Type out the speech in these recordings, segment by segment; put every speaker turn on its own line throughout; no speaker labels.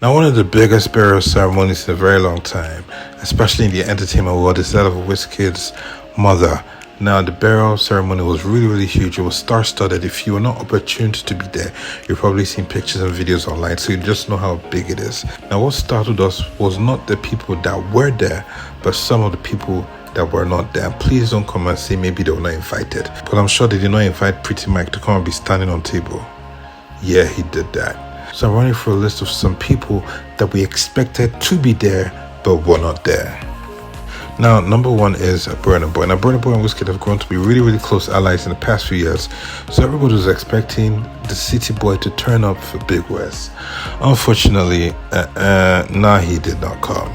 Now, one of the biggest burial ceremonies in a very long time, especially in the entertainment world, is that of Wizkid'S mother. Now, the burial ceremony was really huge. It was star-studded. If you were not opportune to be there, you've probably seen pictures and videos online, so you just know how big it is. Now, what startled us was not the people that were there, but some of the people that were not there. Please don't come and say maybe they were not invited. But I'm sure they did not invite Pretty Mike to come and be standing on table. Yeah, he did that. So I'm running through a list of some people that we expected to be there, but were not there. Now, number one is Burna Boy. Now, Burna Boy and Wizkid have grown to be really close allies in the past few years. So everybody was expecting the city boy to turn up for Big West. Unfortunately, he did not come.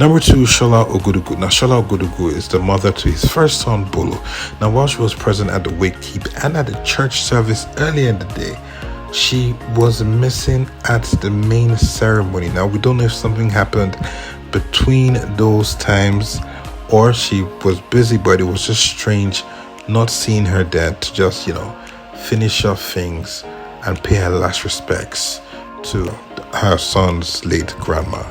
Number two, Shola Ogudugu. Now, Shola Ogudugu is the mother to his first son, Bolo. Now, while she was present at the wake keep and at the church service earlier in the day, she was missing at the main ceremony. Now, we don't know if something happened between those times or she was busy, but it was just strange not seeing her there to just, finish off things and pay her last respects to her son's late grandma.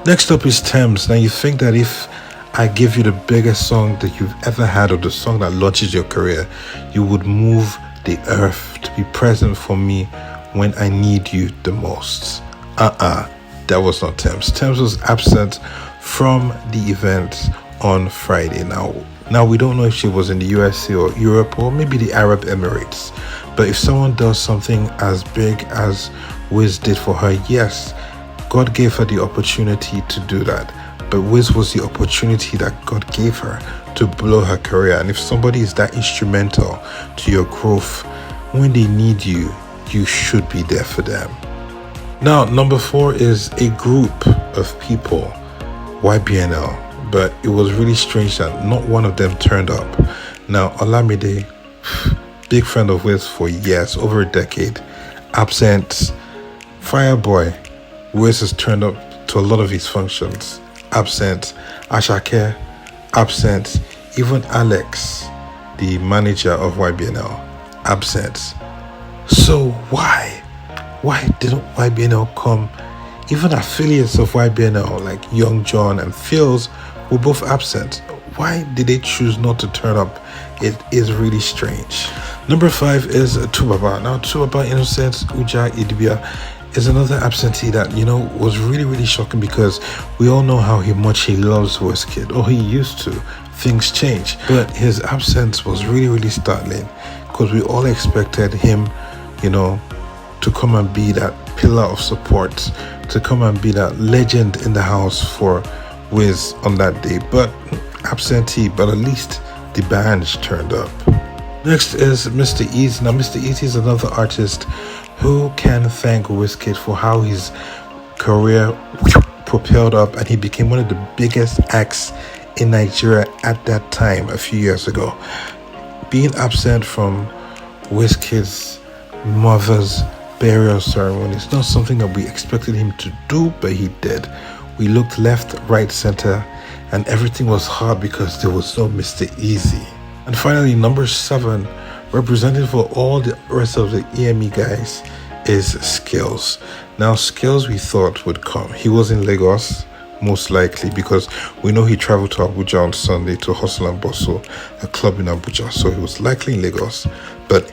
Next up is Thames. Now, you think that if I give you the biggest song that you've ever had, or the song that launches your career, you would move the earth to be present for me when I need you the most. That was not Thames. Thames was absent from the event on Friday. Now we don't know if she was in the USA or Europe or maybe the Arab Emirates. But if someone does something as big as Wiz did for her, yes, God gave her the opportunity to do that, but Wiz was the opportunity that God gave her to blow her career. And if somebody is that instrumental to your growth, when they need you, you should be there for them. Now, number four is a group of people, YBNL, but it was really strange that not one of them turned up. Now, Olamide, big friend of Wiz for years, over a decade, absent. Fireboy, Wiz has turned up to a lot of his functions, absent. Ashake, absent. Even Alex, the manager of YBNL, absent. So why didn't YBNL come? Even affiliates of YBNL like Young John and Fields were both absent. Why did they choose not to turn up? It is really strange. Number five is Tubaba. Now, Tubaba, Innocent, Uja, Idibia is another absentee that, was really shocking, because we all know how much he loves Wizkid, or he used to. Things change, but his absence was really startling, because we all expected him, to come and be that pillar of support, to come and be that legend in the house for Wiz on that day. But absentee, but at least the band turned up. Next is Mr. Easy. Now, Mr. Easy is another artist who can thank Wizkid for how his career propelled up, and he became one of the biggest acts in Nigeria at that time a few years ago. Being absent from Wizkid's mother's burial ceremony is not something that we expected him to do, but he did. We looked left, right, center, and everything was hard because there was no Mr. Easy. And finally, number seven, representing for all the rest of the EME guys, is Skills. Now, Skills we thought would come. He was in Lagos, most likely, because we know he traveled to Abuja on Sunday to Hustle and Bustle, a club in Abuja. So he was likely in Lagos, but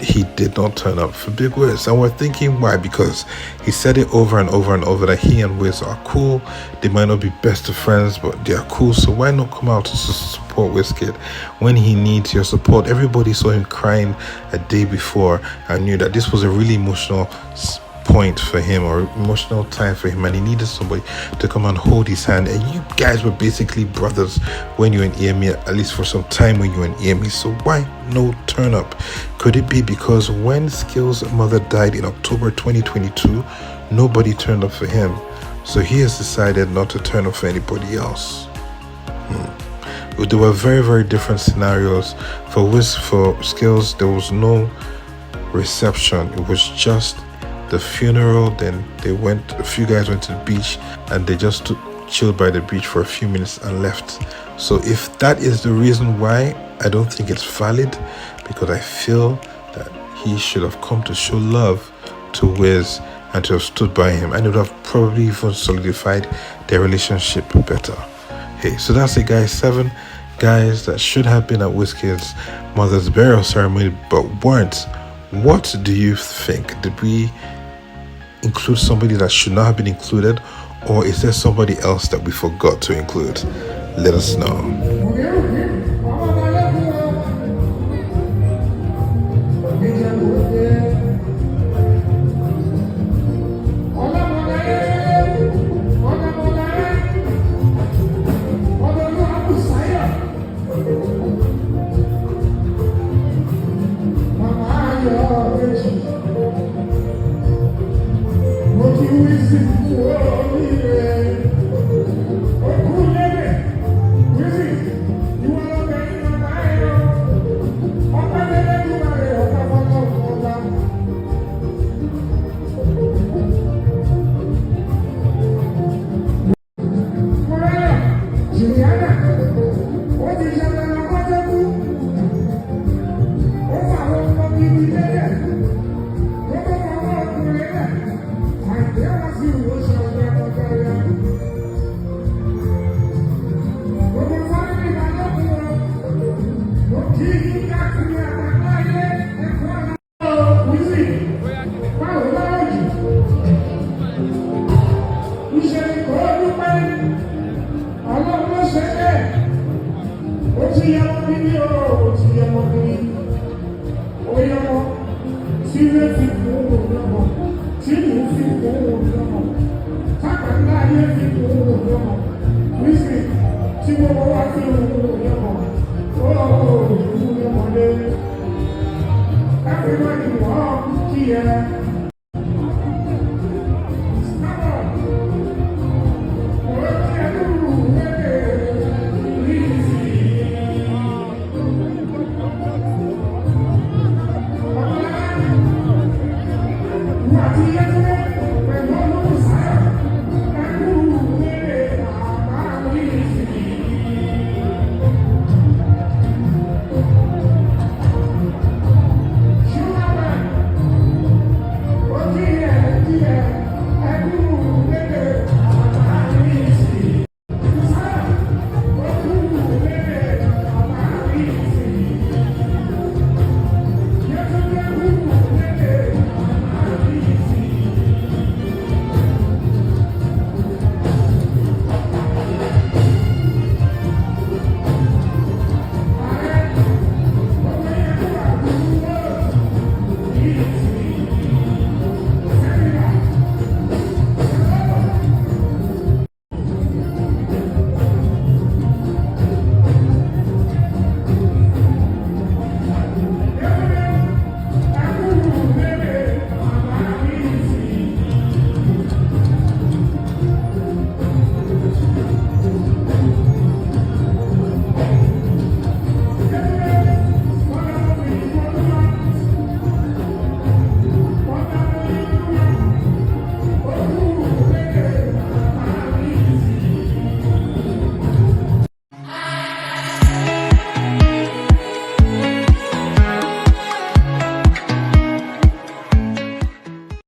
he did not turn up for Big Wiz. And we're thinking why, because he said it over and over that he and Wiz are cool. They might not be best of friends, but they are cool. So why not come out to support Wizkid when he needs your support? Everybody saw him crying a day before and knew that this was a really emotional point for him, or emotional time for him, and he needed somebody to come and hold his hand. And you guys were basically brothers when you were in EME, at least for some time when you were in EME. So why no turn up? Could it be because when Skills' mother died in October 2022, nobody turned up for him, so he has decided not to turn up for anybody else? There were very different scenarios. For Skills, there was no reception. It was just the funeral. Then a few guys went to the beach, and they just chilled by the beach for a few minutes and left. So if that is the reason why, I don't think it's valid, because I feel that he should have come to show love to Wiz and to have stood by him, and it would have probably even solidified their relationship better. Hey, so that's it, guys. 7 guys that should have been at Wizkid'S mother's burial ceremony but weren't. What do you think? Did we include somebody that should not have been included, or is there somebody else that we forgot to include? Let us know.